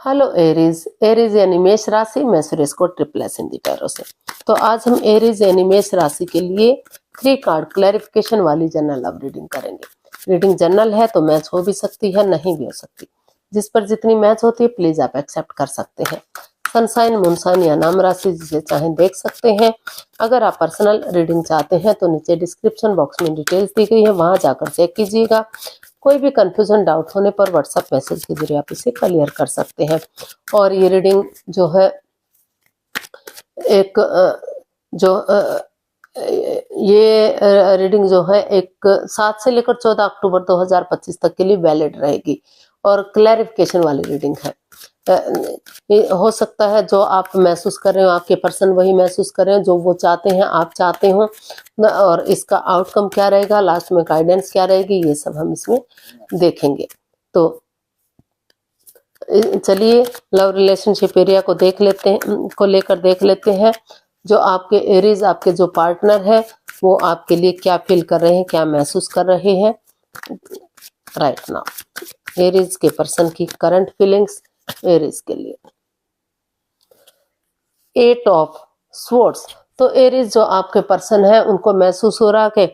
Hello Aries. Aries यानी मेष राशि। मैं सुरेश को ट्रिपल एस हिंदी टैरो से। तो आज हम एरीज यानी मेष राशि के लिए 3 कार्ड क्लैरिफिकेशन वाली जनरल लव रीडिंग करेंगे। रीडिंग जनरल है तो मैच हो भी सकती है, नहीं भी हो सकती। जिस पर जितनी मैच होती है प्लीज आप एक्सेप्ट कर सकते हैं। सनसाइन, मूनसाइन या नाम राशि जिसे चाहें देख सकते हैं। अगर आप पर्सनल रीडिंग चाहते हैं तो नीचे डिस्क्रिप्शन बॉक्स में डिटेल्स दी गई है, वहां जाकर चेक कीजिएगा। कोई भी कंफ्यूजन डाउट होने पर व्हाट्सएप मैसेज के जरिए आप इसे क्लियर कर सकते हैं। और ये रीडिंग जो है एक ये रीडिंग जो है एक 7 से लेकर 14 अक्टूबर 2025 तक के लिए वैलिड रहेगी और क्लैरिफिकेशन वाली रीडिंग है। हो सकता है जो आप महसूस कर रहे हो आपके पर्सन वही महसूस कर रहे हो जो वो चाहते हैं, आप चाहते हो, और इसका आउटकम क्या रहेगा, लास्ट में गाइडेंस क्या रहेगी, ये सब हम इसमें देखेंगे। तो चलिए लव रिलेशनशिप एरिया को लेकर देख लेते हैं। जो आपके एरीज, आपके जो पार्टनर है वो आपके लिए क्या फील कर रहे हैं, क्या महसूस कर रहे हैं राइट नाउ। एरीज के पर्सन की करंट फीलिंग्स एरीज के लिए। 8 ऑफ स्वॉर्ड्स। तो एरीज जो आपके पर्सन है उनको महसूस हो रहा कि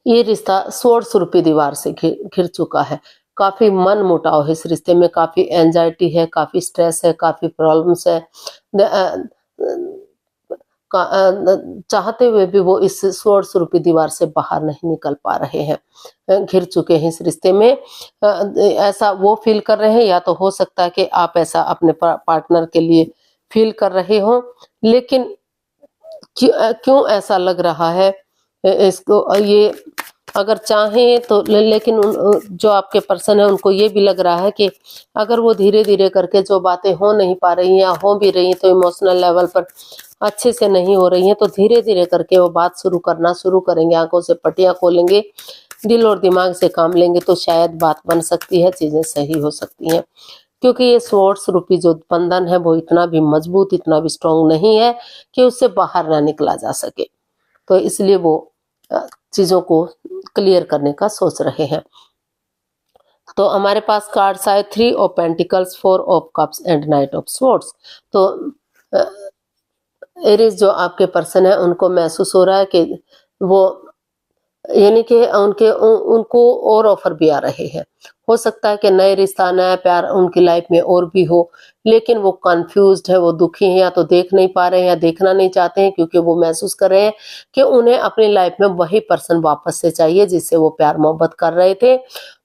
ये रिश्ता स्वॉर्ड्स रूपी दीवार से घिर चुका है। काफी मन मुटाव है इस रिश्ते में, काफी एंजाइटी है, काफी स्ट्रेस है, काफी प्रॉब्लम्स है। चाहते हुए भी वो इस स्वॉर्ड्स रूपी दीवार से बाहर नहीं निकल पा रहे हैं, घिर चुके हैं इस रिश्ते में। ऐसा वो फील कर रहे हैं, या तो हो सकता है कि आप ऐसा अपने पार्टनर के लिए फील कर रहे हो। लेकिन क्यों ऐसा लग रहा है इसको, ये अगर चाहें तो, लेकिन जो आपके पर्सन है उनको ये भी लग रहा है कि अगर वो धीरे धीरे करके जो बातें हो नहीं पा रही या हो भी रही तो इमोशनल लेवल पर अच्छे से नहीं हो रही हैं, तो धीरे धीरे करके वो बात शुरू करेंगे, आंखों से पट्टियां खोलेंगे, दिल और दिमाग से काम लेंगे तो शायद बात बन सकती है, चीजें सही हो सकती हैं। क्योंकि ये स्वॉर्ड्स रूपी जो बंधन है वो इतना भी मजबूत, इतना भी स्ट्रांग नहीं है कि उससे बाहर ना निकला जा सके। तो इसलिए वो चीजों को क्लियर करने का सोच रहे हैं। तो हमारे पास कार्ड्स आए 3 of pentacles, 4 of cups and night of swords. तो एरीज जो आपके पर्सन है उनको महसूस हो रहा है कि वो, यानी कि उनको और ऑफर भी आ रहे हैं। हो सकता है कि नए रिश्ता, नया प्यार उनकी लाइफ में और भी हो, लेकिन वो कंफ्यूज्ड है, वो दुखी हैं, या तो देख नहीं पा रहे हैं या देखना नहीं चाहते हैं, क्योंकि वो महसूस कर रहे हैं कि उन्हें अपनी लाइफ में वही पर्सन वापस से चाहिए जिससे वो प्यार मोहब्बत कर रहे थे।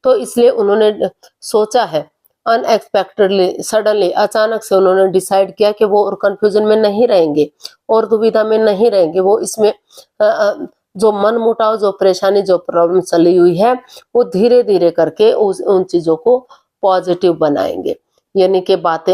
तो इसलिए उन्होंने सोचा है, अनएक्सपेक्टेडली, सडनली, अचानक से उन्होंने डिसाइड किया कि वो और कंफ्यूजन में नहीं रहेंगे और दुविधा में नहीं रहेंगे। वो इसमें जो मन मुटाव, जो परेशानी, जो प्रॉब्लम चली हुई है वो धीरे धीरे करके उन चीजों को पॉजिटिव बनाएंगे। यानी कि बातें,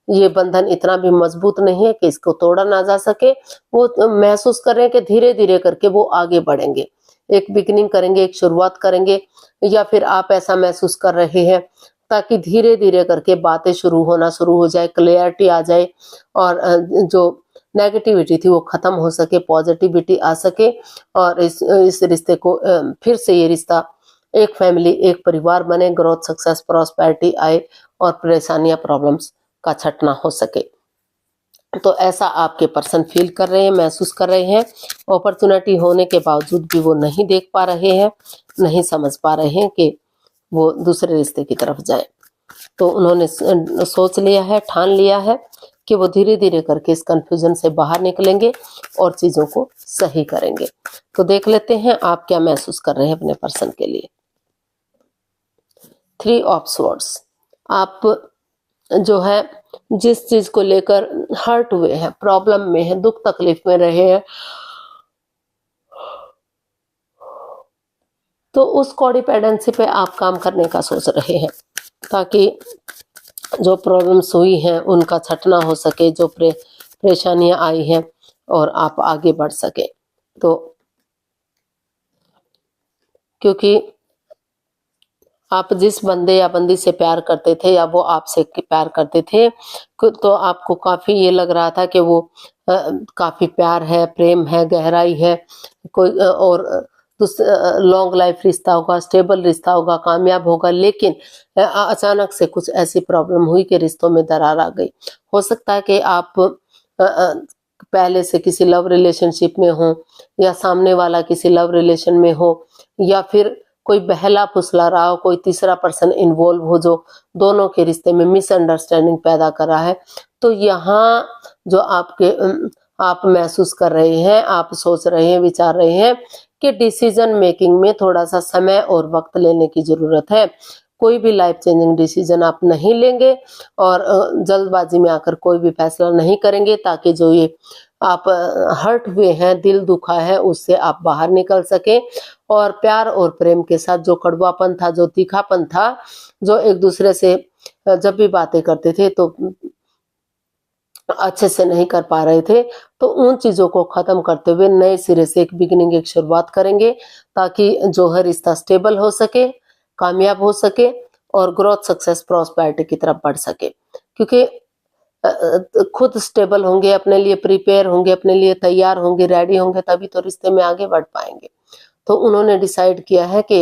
ये बंधन इतना भी मजबूत नहीं है कि इसको तोड़ा ना जा सके। वो महसूस कर रहे हैं कि धीरे धीरे करके वो आगे बढ़ेंगे, एक बिगिनिंग करेंगे, एक शुरुआत करेंगे, या फिर आप ऐसा महसूस कर रहे हैं, ताकि धीरे धीरे करके बातें शुरू हो जाए, क्लियरिटी आ जाए और जो नेगेटिविटी थी वो खत्म हो सके, पॉजिटिविटी आ सके, और इस रिश्ते को फिर से, ये रिश्ता एक फैमिली, एक परिवार बने, ग्रोथ, सक्सेस, प्रॉस्पेरिटी आए और परेशानियां, प्रॉब्लम्स का छटना हो सके। तो ऐसा आपके पर्सन फील कर रहे हैं, महसूस कर रहे हैं। अपॉर्चुनिटी होने के बावजूद भी वो नहीं देख पा रहे हैं, नहीं समझ पा रहे हैं कि वो दूसरे रिश्ते की तरफ जाए। तो उन्होंने सोच लिया है, ठान लिया है कि वो धीरे धीरे करके इस कंफ्यूजन से बाहर निकलेंगे और चीजों को सही करेंगे। तो देख लेते हैं आप क्या महसूस कर रहे हैं अपने पर्सन के लिए। 3 ऑफ स्वॉर्ड्स। आप जो है जिस चीज को लेकर हर्ट हुए हैं, प्रॉब्लम में है, दुख तकलीफ में रहे हैं, तो उस कोडिपेंडेंसी पे आप काम करने का सोच रहे हैं, ताकि जो प्रॉब्लम्स हुई हैं उनका छटना हो सके, जो परेशानियां आई हैं और आप आगे बढ़ सके। तो क्योंकि आप जिस बंदे या बंदी से प्यार करते थे या वो आपसे प्यार करते थे, तो आपको काफी ये लग रहा था कि वो काफी प्यार है, प्रेम है, गहराई है, कोई और लॉन्ग लाइफ रिश्ता होगा, स्टेबल रिश्ता होगा, कामयाब होगा, लेकिन अचानक से कुछ ऐसी प्रॉब्लम हुई कि रिश्तों में दरार आ गई। हो सकता है कि आप पहले से किसी लव रिलेशनशिप में हो, या सामने वाला किसी लव रिलेशन में हो, या फिर कोई बहला फुसला रहा हो, कोई तीसरा पर्सन इन्वॉल्व हो जो दोनों के रिश्ते में मिसअंडरस्टैंडिंग पैदा कर रहा है। तो यहाँ जो आप महसूस कर रहे हैं, आप सोच रहे हैं, विचार रहे हैं कि डिसीजन मेकिंग में थोड़ा-सा समय और वक्त लेने की ज़रूरत है। कोई भी लाइफ चेंजिंग डिसीजन आप नहीं लेंगे और जल्दबाजी में आकर कोई भी फैसला नहीं करेंगे, ताकि जो ये आप हर्ट हुए हैं, दिल दुखा है, उससे आप बाहर निकल सकें और प्यार और प्रेम के साथ जो कड़वापन था, जो तीखापन था, जो एक दूसरे से जब भी बातें करते थे तो अच्छे से नहीं कर पा रहे थे, तो उन चीज़ों को ख़त्म करते हुए नए सिरे से एक बिगिनिंग, एक शुरुआत करेंगे, ताकि जो है रिश्ता स्टेबल हो सके, कामयाब हो सके और ग्रोथ, सक्सेस, प्रॉस्पेरिटी की तरफ बढ़ सके। क्योंकि खुद स्टेबल होंगे, अपने लिए प्रिपेयर होंगे, अपने लिए तैयार होंगे, रेडी होंगे, तभी तो रिश्ते में आगे बढ़ पाएँगे। तो उन्होंने डिसाइड किया है कि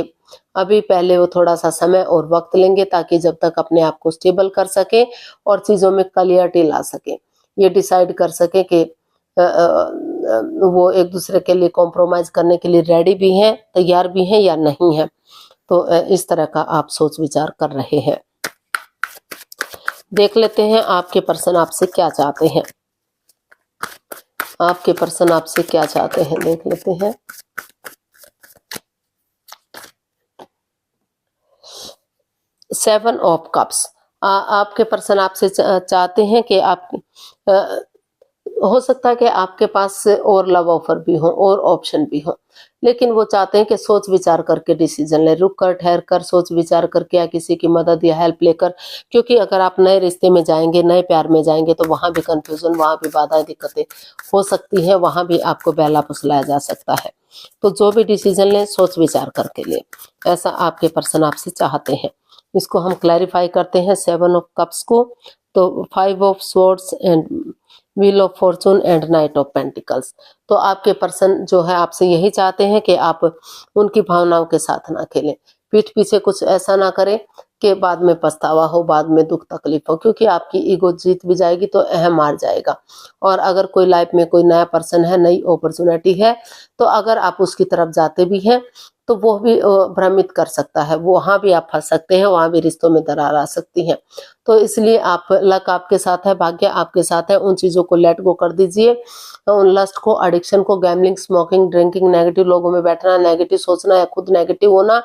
अभी पहले वो थोड़ा-सा समय और वक़्त लेंगे, ताकि जब तक अपने आप को स्टेबल कर सकें और चीज़ों में क्लैरिटी ला सकें। ये डिसाइड कर सकें कि वो एक दूसरे के लिए कॉम्प्रोमाइज़ करने के लिए रेडी भी हैं, तैयार भी हैं या नहीं हैं। तो इस तरह का आप सोच विचार कर रहे हैं। देख लेते हैं आपके पर्सन आपसे क्या चाहते हैं। आपके पर्सन आपसे क्या चाहते हैं, देख लेते हैं। सेवन ऑफ कप्स, आपके पर्सन आपसे चाहते हैं कि आप हो सकता है कि आपके पास और लव ऑफर भी हो और ऑप्शन भी हो, लेकिन वो चाहते हैं कि सोच विचार करके डिसीजन ले, रुक कर, ठहर कर, सोच विचार करके, या किसी की मदद या हेल्प लेकर। क्योंकि अगर आप नए रिश्ते में जाएंगे, नए प्यार में जाएंगे, तो वहाँ भी कंफ्यूजन, वहाँ भी बाधाएं, दिक्कतें हो सकती हैं, वहाँ भी आपको बहला फुसलाया जा सकता है। तो जो भी डिसीजन लें, सोच विचार करके लें, ऐसा आपके पर्सन आपसे चाहते हैं। इसको हम क्लैरिफाई करते हैं सेवन ऑफ कप्स को। तो 5 of swords and wheel of Fortune and night of pentacles. तो आपके पर्सन जो है आपसे यही चाहते हैं कि आप उनकी भावनाओं के साथ ना खेलें, पीठ पीछे कुछ ऐसा ना करें कि बाद में पछतावा हो, बाद में दुख तकलीफ हो, क्योंकि आपकी ईगो जीत भी जाएगी तो अहम हार जाएगा। और अगर कोई लाइफ में कोई नया पर्सन है, नई अपॉर्चुनिटी है, तो अगर आप उसकी तरफ जाते भी हैं तो वो भी भ्रमित कर सकता है, वहाँ भी आप फंस सकते हैं, वहाँ भी रिश्तों में दरार आ सकती है। तो इसलिए आप, लक आपके साथ है, भाग्य आपके साथ है, उन चीज़ों को लेट गो कर दीजिए, उन लस्ट को, एडिक्शन को, गैम्बलिंग, स्मोकिंग, ड्रिंकिंग, नेगेटिव लोगों में बैठना, नेगेटिव सोचना या खुद नेगेटिव होना,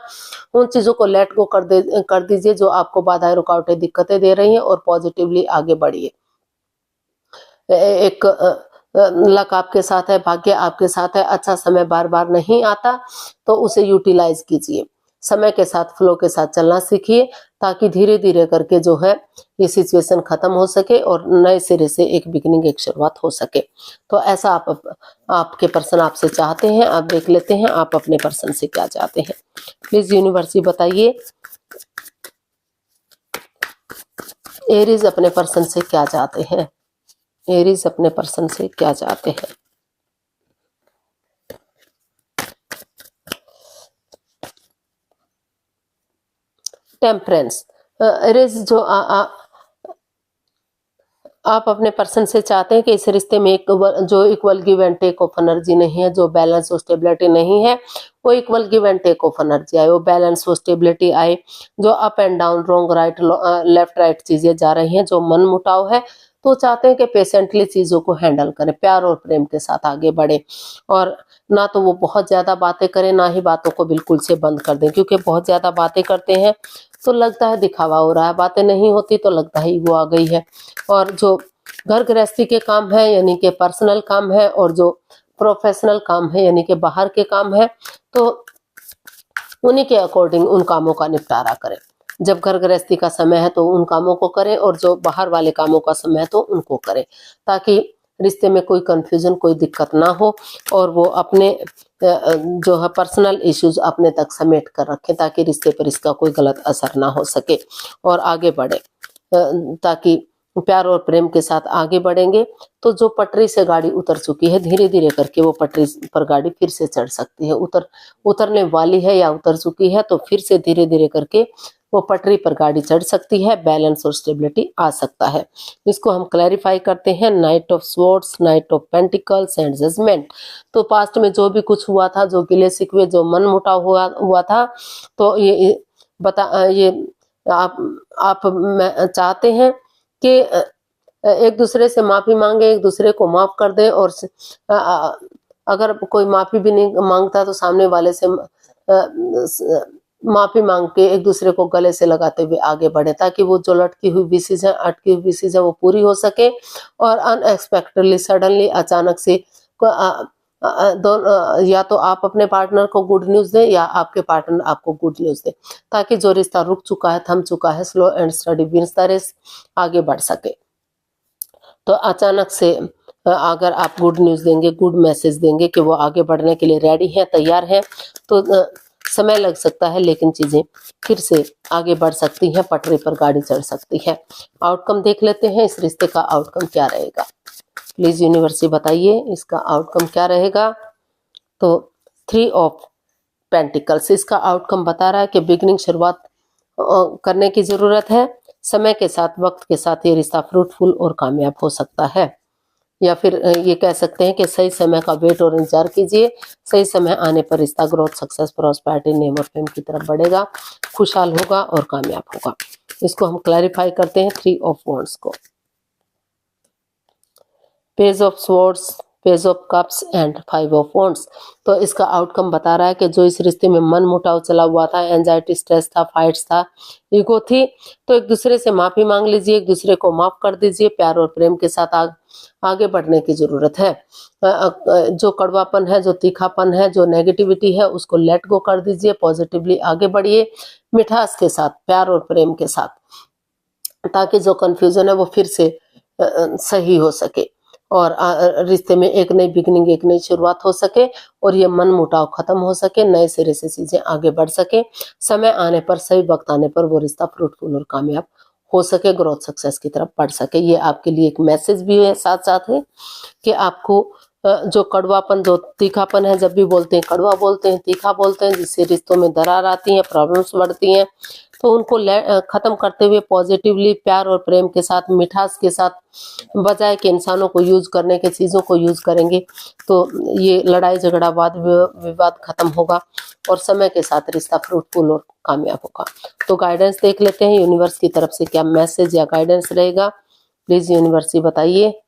उन चीज़ों को लेट गो कर दीजिए जो आपको बाधाएं, रुकावटें, दिक्कतें दे रही हैं, और पॉजिटिवली आगे बढ़िए। एक लक आपके साथ है, भाग्य आपके साथ है, अच्छा समय बार बार नहीं आता, तो उसे यूटिलाइज कीजिए, समय के साथ, फ्लो के साथ चलना सीखिए, ताकि धीरे धीरे करके जो है ये सिचुएशन खत्म हो सके और नए सिरे से एक बिगिनिंग, एक शुरुआत हो सके। तो ऐसा आपके पर्सन आपसे चाहते हैं। आप देख लेते हैं आप अपने पर्सन से क्या चाहते हैं। प्लीज यूनिवर्स बताइए, एरीज अपने पर्सन से क्या चाहते हैं। एरीज अपने पर्सन से क्या चाहते हैं। टेम्परेंस, एरीज जो आप अपने पर्सन से चाहते हैं कि इस रिश्ते में जो equal give and take of energy नहीं है, जो बैलेंस और स्टेबिलिटी नहीं है, वो equal give and take of energy आए, वो बैलेंस और स्टेबिलिटी आए। जो up and down, wrong right, left right चीजें जा रही हैं, जो मन मुटाव है, तो चाहते हैं कि पेशेंटली चीजों को हैंडल करें, प्यार और प्रेम के साथ आगे बढ़े, और ना तो वो बहुत ज्यादा बातें करें, ना ही बातों को बिल्कुल से बंद कर दें। क्योंकि बहुत ज्यादा बातें करते हैं तो लगता है दिखावा हो रहा है, बातें नहीं होती तो लगता है ईगो आ गई है। और जो घर गृहस्थी के काम है, यानी कि पर्सनल काम है, और जो प्रोफेशनल काम है, यानी कि बाहर के काम है, तो उन्हीं के अकॉर्डिंग उन कामों का निपटारा करें। जब घर गृहस्थी का समय है तो उन कामों को करें, और जो बाहर वाले कामों का समय है तो उनको करें, ताकि रिश्ते में कोई कंफ्यूजन, कोई दिक्कत ना हो, और वो अपने जो है पर्सनल इश्यूज अपने तक समेट कर रखें, ताकि रिश्ते पर इसका कोई गलत असर ना हो सके और आगे बढ़े, ताकि प्यार और प्रेम के साथ आगे बढ़ेंगे तो जो पटरी से गाड़ी उतर चुकी है धीरे धीरे करके वो पटरी पर गाड़ी फिर से चढ़ सकती है। उतरने वाली है या उतर चुकी है तो फिर से धीरे धीरे करके वो पटरी पर गाड़ी चढ़ सकती है, बैलेंस और स्टेबिलिटी आ सकता है। इसको हम क्लैरिफाई करते हैं। Knight of swords, knight of pentacles and judgement. तो पास्ट में जो भी कुछ हुआ था, जो गिले शिकवे, जो मन मुटाव हुआ था, तो ये आप चाहते हैं कि एक दूसरे से माफी मांगे, एक दूसरे को माफ कर दे, और अगर कोई माफी भी नहीं मांगता तो सामने वाले से माफी मांग के एक दूसरे को गले से लगाते हुए आगे बढ़े, ताकि वो जो लटकी हुई विशेष है, अटकी हुई विशेष है, वो पूरी हो सके। और अनएक्सपेक्टेडली, सडनली, अचानक से या तो आप अपने पार्टनर को गुड न्यूज दें या आपके पार्टनर आपको गुड न्यूज दे, ताकि जो रिश्ता रुक चुका है, थम चुका है, slow and steady wins the race, आगे बढ़ सके। तो अचानक से अगर आप गुड न्यूज देंगे, गुड मैसेज देंगे कि वो आगे बढ़ने के लिए रेडी है, तैयार है, तो समय लग सकता है लेकिन चीजें फिर से आगे बढ़ सकती हैं, पटरी पर गाड़ी चढ़ सकती है। आउटकम देख लेते हैं, इस रिश्ते का आउटकम क्या रहेगा। प्लीज यूनिवर्स बताइए इसका आउटकम क्या रहेगा। तो 3 ऑफ पेंटिकल्स, इसका आउटकम बता रहा है कि बिगिनिंग, शुरुआत करने की जरूरत है। समय के साथ, वक्त के साथ ये रिश्ता फ्रूटफुल और कामयाब हो सकता है। या फिर ये कह सकते हैं कि सही समय का वेट और इंतजार कीजिए। सही समय आने पर रिश्ता ग्रोथ, सक्सेस, प्रॉस्पेरिटी, नेम और फेम की तरफ बढ़ेगा, खुशहाल होगा और कामयाब होगा। इसको हम क्लैरिफाई करते हैं 3 ऑफ वॉन्ड्स को। Page of swords, page of cups and 5 of wands. तो इसका आउटकम बता रहा है कि जो इस रिश्ते में मन मुटाव चला हुआ था, एंजाइटी, स्ट्रेस था, फाइट्स था, ईगो थी, तो एक दूसरे से माफी मांग लीजिए, एक दूसरे को माफ कर दीजिए। प्यार और प्रेम के साथ आगे बढ़ने की जरूरत है। जो कड़वापन है, जो तीखापन है, जो नेगेटिविटी है, उसको लेट गो कर दीजिए, पॉजिटिवली आगे बढ़िए, मिठास के साथ, प्यार और प्रेम के साथ, ताकि जो कंफ्यूजन है वो फिर से सही हो सके और रिश्ते में एक नई बिगनिंग, एक नई शुरुआत हो सके और ये मन मुटाव खत्म हो सके, नए सिरे से चीजें आगे बढ़ सके। समय आने पर, सही वक्त आने पर वो रिश्ता फ्रूटफुल और कामयाब हो सके, ग्रोथ, सक्सेस की तरफ बढ़ सके। ये आपके लिए एक मैसेज भी है साथ साथ है कि आपको जो कड़वापन, जो तीखापन है, जब भी बोलते हैं कड़वा बोलते हैं, तीखा बोलते हैं, जिससे रिश्तों में दरार आती है, प्रॉब्लम्स बढ़ती हैं, तो उनको खत्म करते हुए पॉजिटिवली, प्यार और प्रेम के साथ, मिठास के साथ, बजाय कि इंसानों को यूज करने के, चीजों को यूज करेंगे तो ये लड़ाई झगड़ा, वाद विवाद खत्म होगा और समय के साथ रिश्ता फ्रूटफुल और कामयाब होगा। तो गाइडेंस देख लेते हैं यूनिवर्स की तरफ से क्या मैसेज या गाइडेंस रहेगा। प्लीज यूनिवर्स बताइए।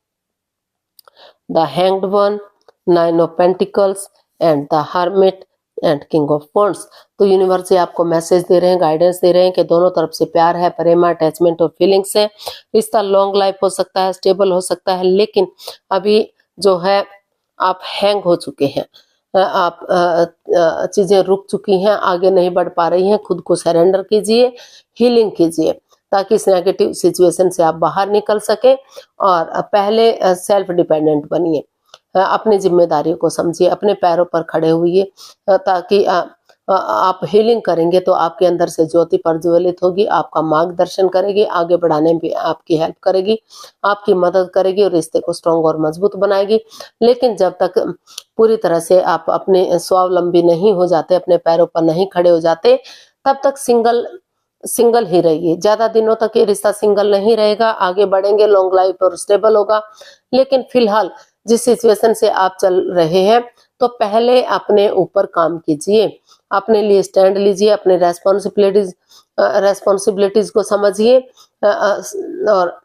The hanged one, 9 of pentacles and the hermit and king of wands. तो यूनिवर्स से आपको मैसेज दे रहे हैं, गाइडेंस दे रहे हैं कि दोनों तरफ से प्यार है, प्रेम, अटैचमेंट और फीलिंग्स है। रिश्ता लॉन्ग लाइफ हो सकता है, स्टेबल हो सकता है, लेकिन अभी जो है आप हैंग हो चुके हैं, आप चीजें रुक चुकी हैं, आगे नहीं बढ़ पा रही हैं। खुद को सरेंडर कीजिए, हीलिंग कीजिए, ताकि इस नेगेटिव सिचुएशन से आप बाहर निकल सके और पहले सेल्फ डिपेंडेंट बनिए। अपनी जिम्मेदारियों को समझिए, अपने पैरों पर खड़े हुए, ताकि आप हीलिंग करेंगे तो आपके अंदर से ज्योति प्रज्वलित होगी, आपका मार्गदर्शन करेगी, आगे बढ़ाने में आपकी हेल्प करेगी, आपकी मदद करेगी और रिश्ते को स्ट्रॉन्ग और मजबूत बनाएगी। लेकिन जब तक पूरी तरह से आप अपने स्वावलंबी नहीं हो जाते, अपने पैरों पर नहीं खड़े हो जाते, तब तक सिंगल ही रहिए। ज्यादा दिनों तक ये रिश्ता सिंगल नहीं रहेगा, आगे बढ़ेंगे, लॉन्ग लाइफ और स्टेबल होगा। लेकिन फिलहाल जिस सिचुएशन से आप चल रहे हैं, तो पहले अपने ऊपर काम कीजिए, अपने लिए स्टैंड लीजिए, अपने रेस्पॉन्सिबिलिटीज को समझिए, और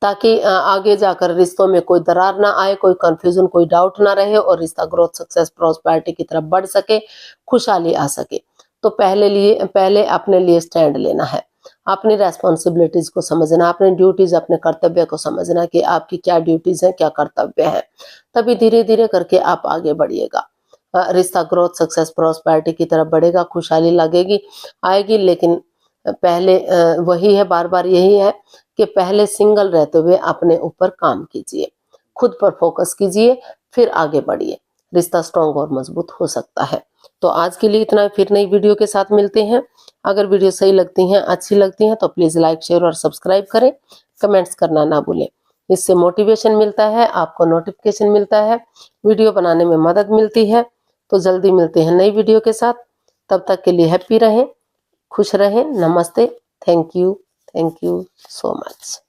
ताकि आगे जाकर रिश्तों में कोई दरार ना आए, कोई कंफ्यूजन, कोई डाउट ना रहे और रिश्ता ग्रोथ, सक्सेस, प्रॉस्पेरिटी की तरफ बढ़ सके, खुशहाली आ सके। तो पहले अपने लिए स्टैंड लेना है, अपनी रेस्पॉन्सिबिलिटीज को समझना, अपने ड्यूटीज, अपने कर्तव्य को समझना कि आपकी क्या ड्यूटीज हैं, क्या कर्तव्य है। तभी धीरे धीरे करके आप आगे बढ़िएगा, रिश्ता ग्रोथ, सक्सेस, प्रॉस्पेरिटी की तरफ बढ़ेगा, खुशहाली लगेगी, आएगी। लेकिन पहले वही है, बार बार यही है कि पहले सिंगल रहते हुए अपने ऊपर काम कीजिए, खुद पर फोकस कीजिए, फिर आगे बढ़िए, रिश्ता स्ट्रॉन्ग और मजबूत हो सकता है। तो आज के लिए इतना, फिर नई वीडियो के साथ मिलते हैं। अगर वीडियो सही लगती हैं, अच्छी लगती हैं, तो प्लीज लाइक, शेयर और सब्सक्राइब करें। कमेंट्स करना ना भूलें। इससे मोटिवेशन मिलता है, आपको नोटिफिकेशन मिलता है, वीडियो बनाने में मदद मिलती है। तो जल्दी मिलते हैं नई वीडियो के साथ, तब तक के लिए हैप्पी रहें, खुश रहें। नमस्ते, थैंक यू सो मच।